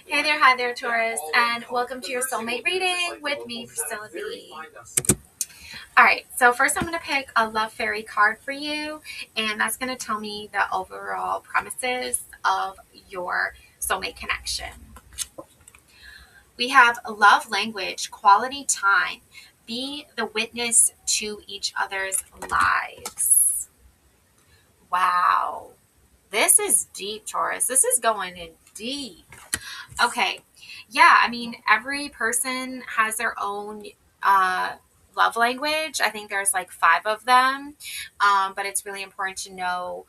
Hey there, hi there, Taurus, and welcome to your soulmate reading with me, Priscilla B. All right, so first I'm going to pick a love fairy card for you, and that's going to tell me the overall premises of your soulmate connection. We have love language, quality time, be the witness to each other's lives. Wow, this is deep, Taurus. This is going in deep. Okay. Yeah, I mean, every person has their own uh, love language. I think there's like five of them, but it's really important to know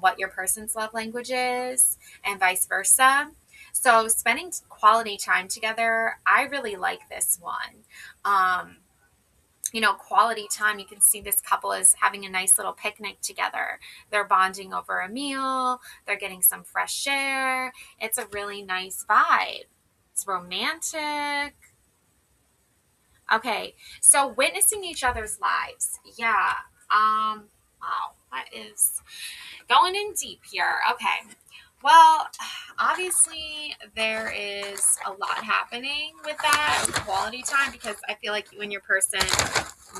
what your person's love language is and vice versa. So, spending quality time together, I really like this one. Um, quality time, you can see this couple is having a nice little picnic together. They're bonding over a meal, they're getting some fresh air. It's a really nice vibe. It's romantic. Okay, so witnessing each other's lives. Yeah. Wow, that is going in deep here. Okay. Well, obviously there is a lot happening with that quality time because I feel like you and your person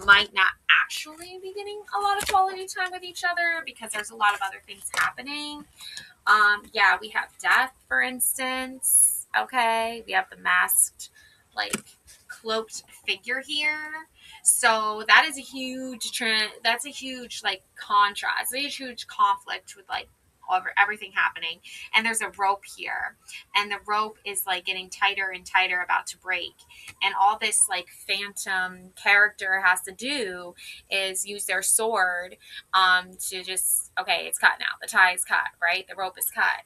might not actually be getting a lot of quality time with each other because there's a lot of other things happening. Yeah, we have death, for instance. Okay, we have the masked, like cloaked figure here. So that is a huge trend. That's a huge like contrast. It's a huge conflict with like over everything happening. And there's a rope here, and the rope is like getting tighter and tighter, about to break. And all this like phantom character has to do is use their sword to just, okay, it's cut now, the tie is cut, right, the rope is cut.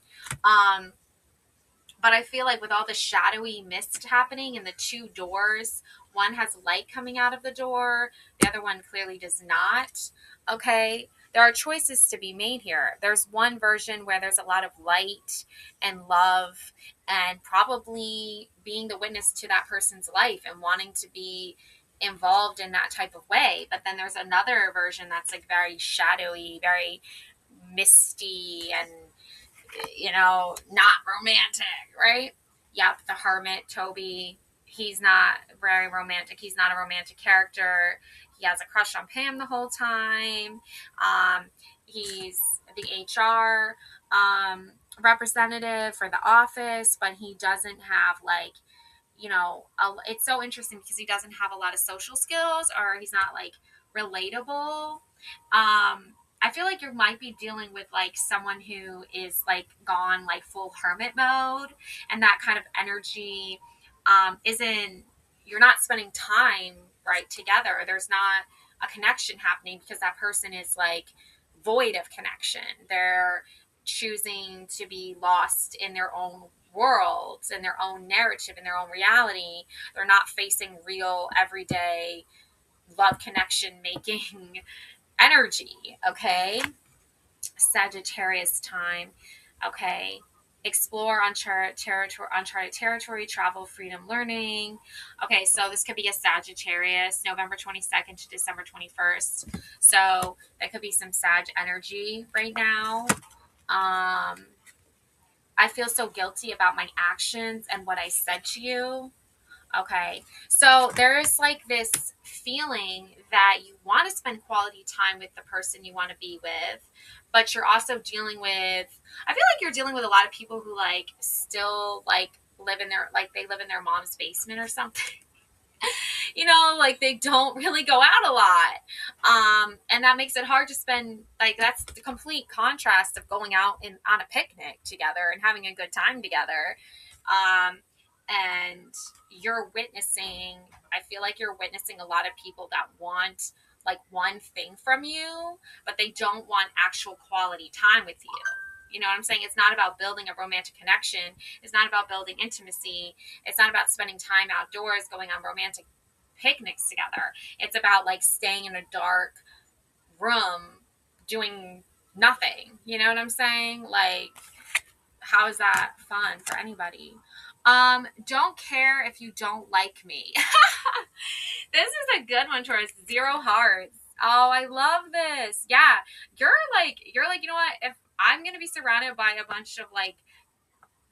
But I feel like with all the shadowy mist happening and the two doors, one has light coming out of the door, the other one clearly does not. Okay, there are choices to be made here. There's one version where there's a lot of light and love and probably being the witness to that person's life and wanting to be involved in that type of way. But then there's another version that's like very shadowy, very misty, and not romantic, right? Yep, the hermit, Toby, he's not very romantic. He's not a romantic character. He has a crush on Pam the whole time. He's the HR representative for the office, but he doesn't have like, it's so interesting because he doesn't have a lot of social skills, or he's not like relatable. I feel like you might be dealing with like someone who is like gone like full hermit mode, and that kind of energy isn't, you're not spending time right together. There's not a connection happening because that person is like void of connection. They're choosing to be lost in their own worlds and their own narrative and their own reality. They're not facing real everyday love connection making energy. Okay, Sagittarius time. Okay, explore uncharted territory, travel, freedom, learning. Okay, so this could be a Sagittarius, November 22nd to December 21st. So that could be some Sag energy right now. I feel so guilty about my actions and what I said to you. Okay, so there is like this feeling that you want to spend quality time with the person you want to be with, but you're also dealing with, I feel like you're dealing with a lot of people who like still like live in their, like they live in their mom's basement or something. Like they don't really go out a lot. And that makes it hard to spend, like, that's the complete contrast of going out on a picnic together and having a good time together. And you're witnessing, I feel like you're witnessing a lot of people that want like one thing from you, but they don't want actual quality time with you. You know what I'm saying? It's not about building a romantic connection. It's not about building intimacy. It's not about spending time outdoors, going on romantic picnics together. It's about like staying in a dark room doing nothing. You know what I'm saying? Like, how is that fun for anybody? Don't care if you don't like me. This is a good one, Taurus. 0 hearts. Oh, I love this. Yeah. You're like, you know what? If I'm going to be surrounded by a bunch of like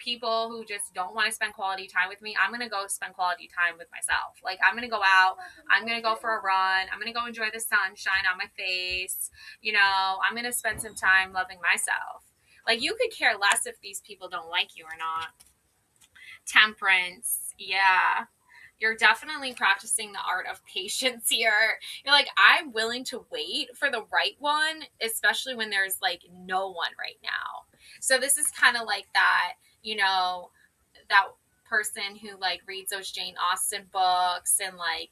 people who just don't want to spend quality time with me, I'm going to go spend quality time with myself. Like, I'm going to go out, I'm going to go for a run, I'm going to go enjoy the sunshine on my face, you know, I'm going to spend some time loving myself. Like, you could care less if these people don't like you or not. Temperance, yeah. You're definitely practicing the art of patience here. You're like, I'm willing to wait for the right one, especially when there's like no one right now. So this is kind of like that, you know, that person who like reads those Jane Austen books and like,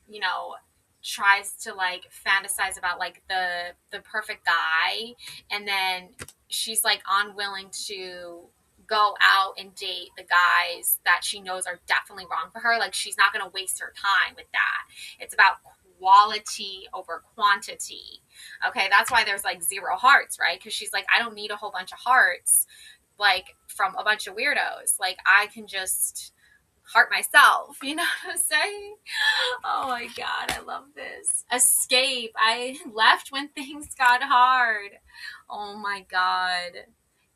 you know, tries to like fantasize about like the perfect guy, and then she's like unwilling to go out and date the guys that she knows are definitely wrong for her. Like, she's not going to waste her time with that. It's about quality over quantity. Okay, that's why there's like 0 hearts, right? Because she's like, I don't need a whole bunch of hearts like from a bunch of weirdos. Like, I can just heart myself, you know what I'm saying? Oh my God, I love this. Escape. I left when things got hard. Oh my God.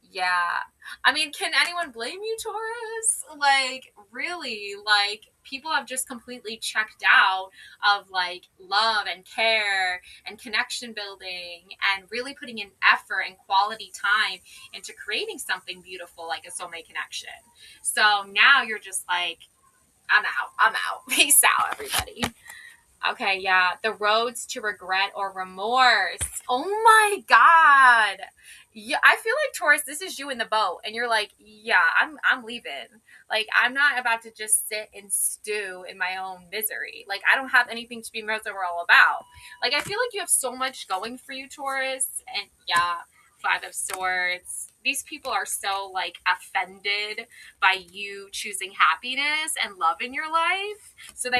Yeah. I mean, can anyone blame you, Taurus? Like, really, like, people have just completely checked out of like love and care and connection building and really putting in effort and quality time into creating something beautiful like a soulmate connection. So now you're just like, I'm out. Peace out, everybody. Okay, yeah. The roads to regret or remorse. Oh my God. Yeah, I feel like, Taurus, this is you in the boat, and you're like, yeah, I'm leaving. Like, I'm not about to just sit and stew in my own misery. Like, I don't have anything to be miserable about. Like, I feel like you have so much going for you, Taurus, and yeah, 5 of Swords. These people are so like offended by you choosing happiness and love in your life. So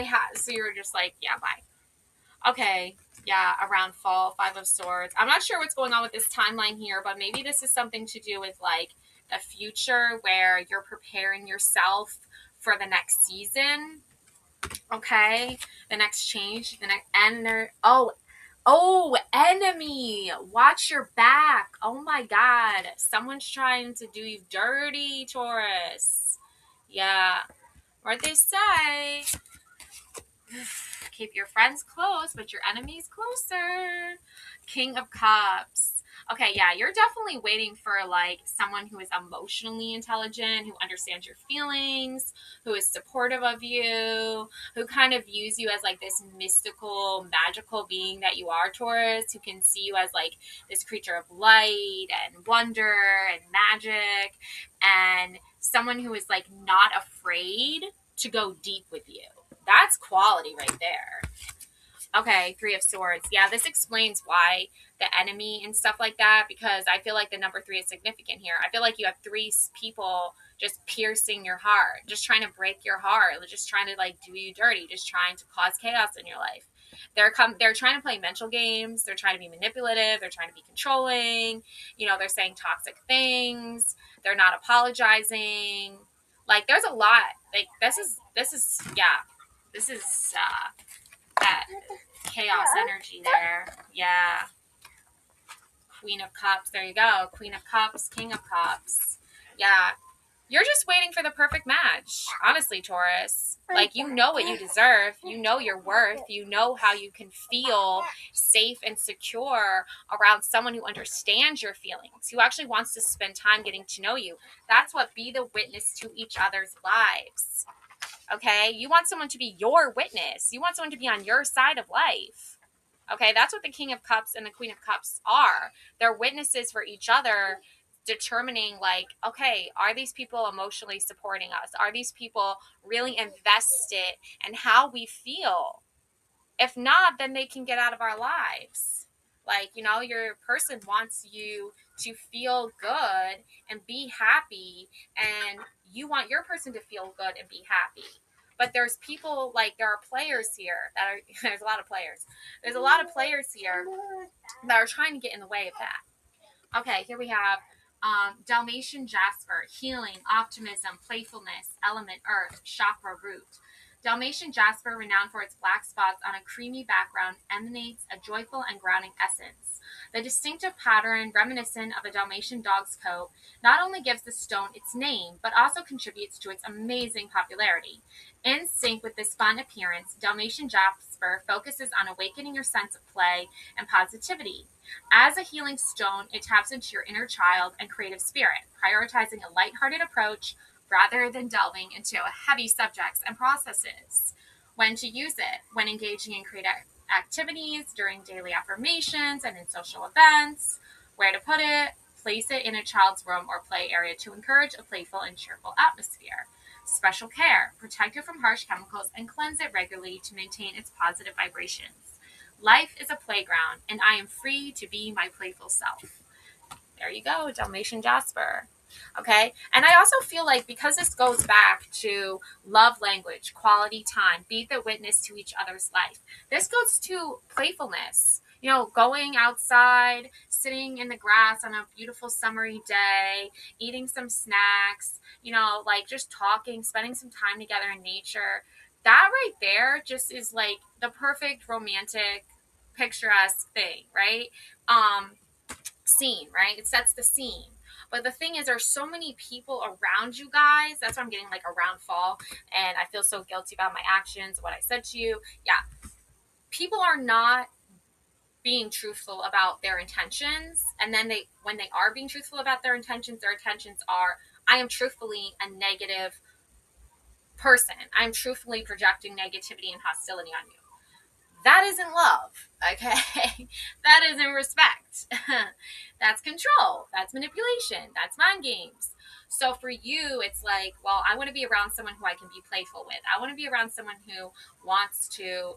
you're just like, yeah, bye. Okay, yeah, around fall, 5 of Swords. I'm not sure what's going on with this timeline here, but maybe this is something to do with like the future where you're preparing yourself for the next season. Okay, the next change, the next enemy. Watch your back. Oh my God. Someone's trying to do you dirty, Taurus. Yeah. What they say. Keep your friends close, but your enemies closer. King of Cups. Okay, yeah, you're definitely waiting for like someone who is emotionally intelligent, who understands your feelings, who is supportive of you, who kind of views you as like this mystical, magical being that you are, Taurus, who can see you as like this creature of light and wonder and magic, and someone who is like not afraid to go deep with you. That's quality right there. Okay, 3 of Swords. Yeah, this explains why the enemy and stuff like that, because I feel like the number 3 is significant here. I feel like you have 3 people just piercing your heart, just trying to break your heart, just trying to like do you dirty, just trying to cause chaos in your life. They're trying to play mental games. They're trying to be manipulative. They're trying to be controlling. You know, they're saying toxic things. They're not apologizing. Like, there's a lot. Like, this is yeah. This is that chaos energy there. Yeah. Queen of Cups. There you go. Queen of Cups, King of Cups. Yeah. You're just waiting for the perfect match. Honestly, Taurus. Like, you know what you deserve. You know your worth. You know how you can feel safe and secure around someone who understands your feelings, who actually wants to spend time getting to know you. That's what be the witness to each other's lives. Okay? You want someone to be your witness. You want someone to be on your side of life. Okay? That's what the King of Cups and the Queen of Cups are. They're witnesses for each other, determining like, okay, are these people emotionally supporting us? Are these people really invested in how we feel? If not, then they can get out of our lives. Like, you know, your person wants you to feel good and be happy, and you want your person to feel good and be happy. But there's people, like, there are players here that are, there's a lot of players. There's a lot of players here that are trying to get in the way of that. Okay, here we have Dalmatian Jasper, healing, optimism, playfulness, element earth, chakra root. Dalmatian jasper, renowned for its black spots on a creamy background, emanates a joyful and grounding essence. The distinctive pattern, reminiscent of a Dalmatian dog's coat, not only gives the stone its name, but also contributes to its amazing popularity. In sync with this fun appearance, Dalmatian jasper focuses on awakening your sense of play and positivity. As a healing stone, it taps into your inner child and creative spirit, prioritizing a lighthearted approach rather than delving into heavy subjects and processes. When to use it: when engaging in creative activities, during daily affirmations, and in social events. Where to put it: place it in a child's room or play area to encourage a playful and cheerful atmosphere. Special care: protect it from harsh chemicals and cleanse it regularly to maintain its positive vibrations. Life is a playground, and I am free to be my playful self. There you go, Dalmatian jasper. Okay. And I also feel like, because this goes back to love language, quality time, be the witness to each other's life, this goes to playfulness. You know, going outside, sitting in the grass on a beautiful summery day, eating some snacks, you know, like just talking, spending some time together in nature. That right there just is like the perfect romantic, picturesque thing, right? Scene, right? It sets the scene. But the thing is, there's so many people around you guys. That's why I'm getting like around fall, and I feel so guilty about my actions, what I said to you. Yeah, people are not being truthful about their intentions, and then when they are being truthful about their intentions are, I am truthfully a negative person. I'm truthfully projecting negativity and hostility on you. That isn't love, okay? That isn't respect. That's control. That's manipulation. That's mind games. So for you, it's like, well, I want to be around someone who I can be playful with. I want to be around someone who wants to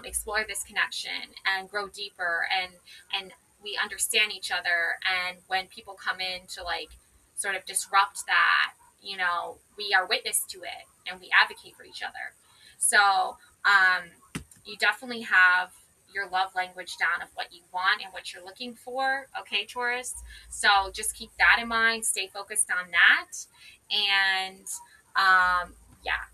explore this connection and grow deeper, and we understand each other. And when people come in to like sort of disrupt that, you know, we are witness to it and we advocate for each other. So, you definitely have your love language down of what you want and what you're looking for. Okay, Taurus. So just keep that in mind. Stay focused on that. And yeah,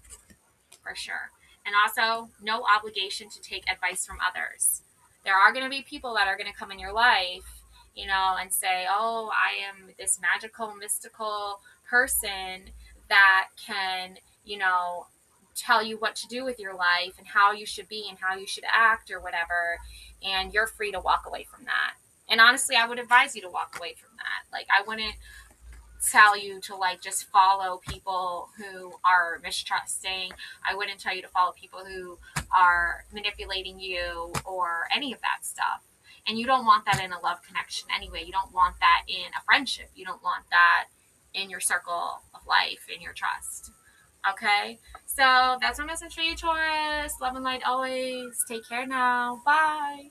for sure. And also, no obligation to take advice from others. There are going to be people that are going to come in your life, you know, and say, oh, I am this magical, mystical person that can, you know, tell you what to do with your life and how you should be and how you should act or whatever. And you're free to walk away from that. And honestly, I would advise you to walk away from that. Like, I wouldn't tell you to like just follow people who are mistrusting. I wouldn't tell you to follow people who are manipulating you or any of that stuff. And you don't want that in a love connection anyway. You don't want that in a friendship. You don't want that in your circle of life, in your trust. Okay? So that's my message for you, Taurus. Love and light always. Take care now. Bye.